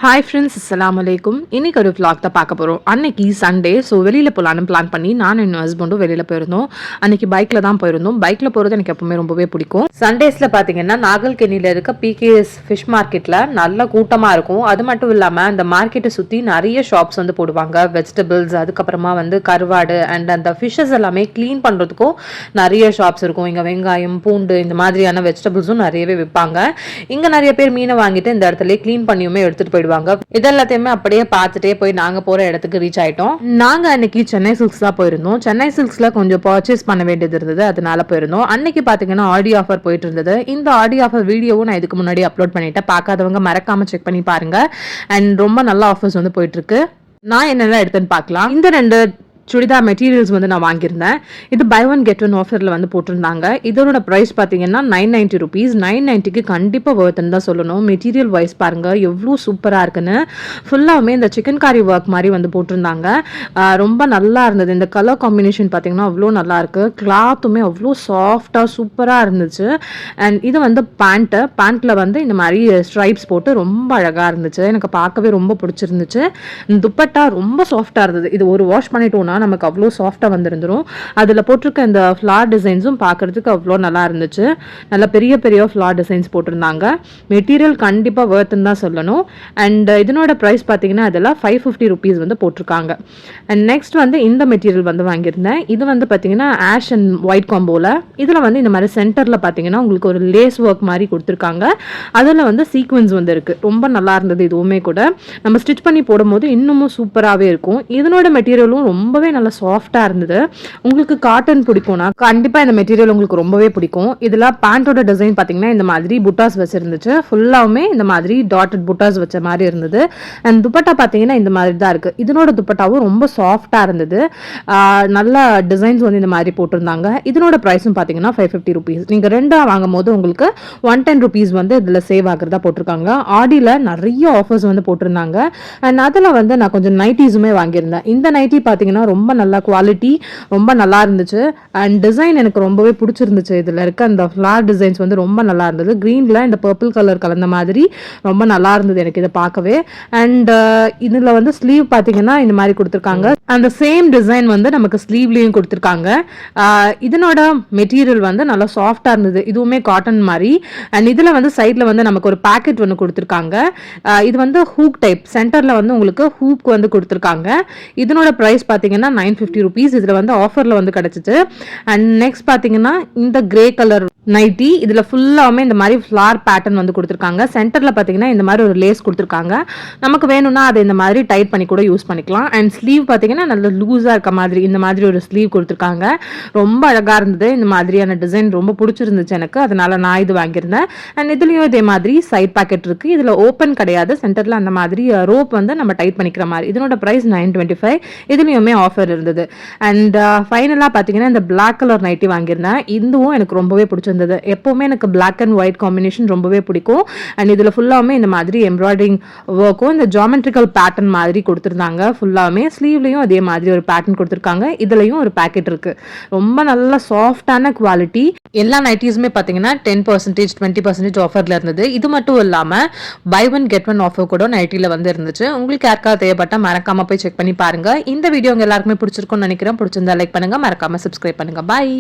Hi friends, அஸ்ஸலாமு அலைக்கும். இன்னைக்கு ஒரு vlog தான் பார்க்க போகிறோம். அன்னைக்கு சண்டே, ஸோ வெளியில் போகலான்னு பிளான் பண்ணி நானும் என் ஹஸ்பண்டும் வெளியில் போயிருந்தோம். அன்னைக்கு பைக்கில் தான் போயிருந்தோம். பைக்கில் போகிறது எனக்கு எப்பவுமே ரொம்பவே பிடிக்கும். சண்டேஸில் பார்த்தீங்கன்னா நாகல்கெனியில் இருக்க பிகேஎஸ் ஃபிஷ் மார்க்கெட்டில் நல்ல கூட்டமாக இருக்கும். அது மட்டும் இல்லாமல் அந்த மார்க்கெட்டை சுற்றி நிறைய ஷாப்ஸ் வந்து போடுவாங்க. வெஜிடபிள்ஸ், அதுக்கப்புறமா வந்து கருவாடு அண்ட் அந்த ஃபிஷ்ஷஸ் எல்லாமே க்ளீன் பண்ணுறதுக்கும் நிறைய ஷாப்ஸ் இருக்கும். இங்கே வெங்காயம், பூண்டு இந்த மாதிரியான வெஜிடபிள்ஸும் நிறையவே விற்பாங்க. இங்கே நிறைய பேர் மீனை வாங்கிட்டு இந்த இடத்துல க்ளீன் பண்ணியுமே எடுத்துகிட்டு போயிடுவாங்க. இதெல்லாத்தையுமே அப்படியே பார்த்துட்டே போய் நாங்க போற இடத்துக்கு ரீச் ஆயிட்டோம். நாங்க அன்னைக்கு சென்னை சில்க்ஸ் தான் போயிருந்தோம். சென்னை சில்க்ஸ்ல கொஞ்சம் பர்ச்சேஸ் பண்ண வேண்டியது இருந்தது, அதனால போயிருந்தோம். அன்னைக்கு பாத்தீங்கன்னா ஆடி ஆஃபர் போயிட்டு இருந்தது. இந்த ஆடி ஆஃபர் வீடியோவும் நான் இதுக்கு முன்னாடி அப்லோட் பண்ணிட்டேன். பார்க்காதவங்க மறக்காம செக் பண்ணி பாருங்க. அண்ட் ரொம்ப நல்ல ஆஃபர்ஸ் வந்து போயிட்டு இருக்கு. நான் என்னெல்லாம் எடுத்தேன்னு பார்க்கலாம். இந்த 2 சுடிதார் மெட்டீரியல்ஸ் வந்து நான் வாங்கியிருந்தேன். இது பை ஒன் கெட் ஒன் ஆஃபரில் வந்து போட்டிருந்தாங்க. இதோட ப்ரைஸ் பார்த்தீங்கன்னா 990 ருபீஸ். 990க்கு கண்டிப்பாக வர்த்துன்னு தான் சொல்லணும். மெட்டீரியல் வைஸ் பாருங்கள் எவ்வளோ சூப்பராக இருக்குன்னு. ஃபுல்லாகவுமே இந்த சிக்கன் காரி ஒர்க் மாதிரி வந்து போட்டிருந்தாங்க. ரொம்ப நல்லா இருந்தது. இந்த கலர் காம்பினேஷன் பார்த்தீங்கன்னா அவ்வளோ நல்லா இருக்கு. கிளாத்துமே அவ்வளோ சாஃப்டாக சூப்பராக இருந்துச்சு. அண்ட் இது வந்து பேண்ட்டில் வந்து இந்த மாதிரி ஸ்ட்ரைப்ஸ் போட்டு ரொம்ப அழகாக இருந்துச்சு. எனக்கு பார்க்கவே ரொம்ப பிடிச்சிருந்துச்சு. துப்பட்டா ரொம்ப சாஃப்டாக இருந்தது. இது ஒரு வாஷ் பண்ணிட்டோம்னா நமக்கு அவ்வளோ சாஃப்டாக வந்துருந்துடும். அதில் போட்டிருக்க இந்த ஃப்ளார் டிசைன்ஸும் பார்க்கறதுக்கு அவ்வளோ நல்லா இருந்துச்சு. நல்ல பெரிய பெரிய ஃப்ளார் டிசைன்ஸ் போட்டிருந்தாங்க. மெட்டீரியல் கண்டிப்பாக வர்த்துன்னு தான் சொல்லணும். அண்ட் இதனோட ப்ரைஸ் பார்த்தீங்கன்னா அதில் 550 ருபீஸ் வந்து போட்டிருக்காங்க. அண்ட் நெக்ஸ்ட் வந்து இந்த மெட்டீரியல் வந்து வாங்கியிருந்தேன். இது வந்து பார்த்தீங்கன்னா ஆஷ் அண்ட் ஒயிட் காம்போவில் இதில் வந்து இந்த மாதிரி சென்டரில் பார்த்தீங்கன்னா உங்களுக்கு ஒரு லேஸ் ஒர்க் மாதிரி கொடுத்துருக்காங்க. அதில் வந்து சீக்வன்ஸ் வந்து இருக்குது. ரொம்ப நல்லா இருந்தது. இதுவுமே கூட நம்ம ஸ்டிச் பண்ணி போடும்போது இன்னமும் சூப்பராகவே இருக்கும். இதனோட மெட்டீரியலும் ரொம்பவே நல்லா சாஃப்டா இருந்தது. உங்களுக்கு காட்டன் பிடிக்கும்னா கண்டிப்பா இந்த மெட்டீரியல் உங்களுக்கு ரொம்பவே பிடிக்கும். இதுல பேண்டோட டிசைன் பாத்தீங்கன்னா இந்த மாதிரி புட்டாஸ் வச்சிருந்துச்சு. ஃபுல்லாவுமே இந்த மாதிரி டாட்டட் புட்டாஸ் வச்ச மாதிரி இருந்தது. அண்ட் துப்பட்டா பாத்தீங்கன்னா இந்த மாதிரி தான் இருக்கு. இதனோட துப்பட்டாவும் ரொம்ப சாஃப்டா இருந்தது. நல்ல டிசைன்ஸ் வந்து இந்த மாதிரி போட்டிருந்தாங்க. இதனோட பிரைஸும் பாத்தீங்கன்னா 550 ருபீஸ். நீங்க ரெண்டா வாங்கும் போது உங்களுக்கு 110 ருபீஸ் வந்து இதுல சேவ் ஆகுறதா போட்டிருக்காங்க. ஆடியில நிறைய ஆஃபர்ஸ் வந்து போட்டிருந்தாங்க. அண்ட் அதுல வந்து நான் கொஞ்சம் நைட்டிஸுமே வாங்கியிருந்தேன். இந்த நைட்டி பாத்தீங்கன்னா ரொம்ப நல்ல குவாலிட்டி, ரொம்ப நல்லா இருந்துச்சு. அண்ட் டிசைன் எனக்கு ரொம்பவே பிடிச்சிருந்துச்சு. இதில் இருக்க அந்த ஃப்ளார் டிசைன்ஸ் வந்து ரொம்ப நல்லா இருந்தது. க்ரீனில் இந்த பர்பிள் கலர் கலந்த மாதிரி ரொம்ப நல்லா இருந்தது எனக்கு இதை பார்க்கவே. அண்ட் இதில் வந்து ஸ்லீவ் பார்த்தீங்கன்னா இந்த மாதிரி கொடுத்துருக்காங்க. அந்த சேம் டிசைன் வந்து நமக்கு ஸ்லீவ்லேயும் கொடுத்துருக்காங்க. இதனோட மெட்டீரியல் வந்து நல்லா சாஃப்டாக இருந்தது. இதுவுமே காட்டன் மாதிரி. அண்ட் இதில் வந்து சைடில் வந்து நமக்கு ஒரு பேக்கெட் ஒன்று கொடுத்துருக்காங்க. இது வந்து ஹூக் டைப். சென்டரில் வந்து உங்களுக்கு ஹூக் வந்து கொடுத்துருக்காங்க. இதனோட ப்ரைஸ் பார்த்தீங்கன்னா 950 ருபீஸ். இதில் வந்து ஆஃபரில் வந்து கிடச்சிச்சு. அண்ட் நெக்ஸ்ட் பார்த்தீங்கன்னா இந்த கிரே கலர் நைட்டி. இதில் ஃபுல்லாகவுமே இந்த மாதிரி ஃப்ளார் பேட்டர்ன் வந்து கொடுத்துருக்காங்க. சென்டரில் பார்த்தீங்கன்னா இந்த மாதிரி ஒரு லேஸ் கொடுத்துருக்காங்க. நமக்கு வேணும்னா அதை இந்த மாதிரி டைட் பண்ணி கூட யூஸ் பண்ணிக்கலாம். அண்ட் ஸ்லீவ் பார்த்தீங்கன்னா நல்ல லூஸாக இருக்க மாதிரி இந்த மாதிரி ஒரு ஸ்லீவ் கொடுத்துருக்காங்க. ரொம்ப அழகாக இருந்தது. இந்த மாதிரியான டிசைன் ரொம்ப பிடிச்சிருந்துச்சு எனக்கு. அதனால நான் இது வாங்கியிருந்தேன். அண்ட் இதுலேயும் இதே மாதிரி சைட் பாக்கெட் இருக்குது. இதில் ஓப்பன் கிடையாது. சென்டரில் அந்த மாதிரி ரோப் வந்து நம்ம டைட் பண்ணிக்கிற மாதிரி. இதனோட ப்ரைஸ் 925. இதுலேயுமே ஆஃபர் இருந்தது. அண்ட் ஃபைனலாக பார்த்தீங்கன்னா இந்த பிளாக் கலர் நைட்டி வாங்கியிருந்தேன். இதுவும் எனக்கு ரொம்பவே பிடிச்சிருந்தது. எப்போவுமே எனக்கு பிளாக் அண்ட் ஒயிட் காம்பினேஷன் ரொம்பவே பிடிக்கும். அண்ட் இதில் ஃபுல்லாகவுமே இந்த மாதிரி எம்ப்ராய்டரிங் ஒர்க்கும் இந்த ஜாமெட்ரிக்கல் பேட்டர்ன் மாதிரி கொடுத்துருந்தாங்க. ஃபுல்லாகவுமே ஸ்லீவ்லையும் அதே மாதிரி ஒரு பேட்டர்ன் கொடுத்துருக்காங்க. இதுலையும் ஒரு பேக்கெட் இருக்கு. ரொம்ப நல்ல சாஃப்டான குவாலிட்டி. எல்லா நைட்டிஸுமே பார்த்தீங்கன்னா 10%, 20% ஆஃபரில் இருந்தது. இது மட்டும் இல்லாமல் buy one get one offer கூட நைட்டியில் வந்து இருந்துச்சு. உங்களுக்கு யாருக்காவது தேவைப்பட்டால் மறக்காம போய் செக் பண்ணி பாருங்க. இந்த வீடியோ உங்க எல்லாருக்குமே பிடிச்சிருக்கும்னு நினைக்கிறேன். பிடிச்சிருந்தா லைக் பண்ணுங்க, மறக்காம சப்ஸ்கிரைப் பண்ணுங்க. பாய்.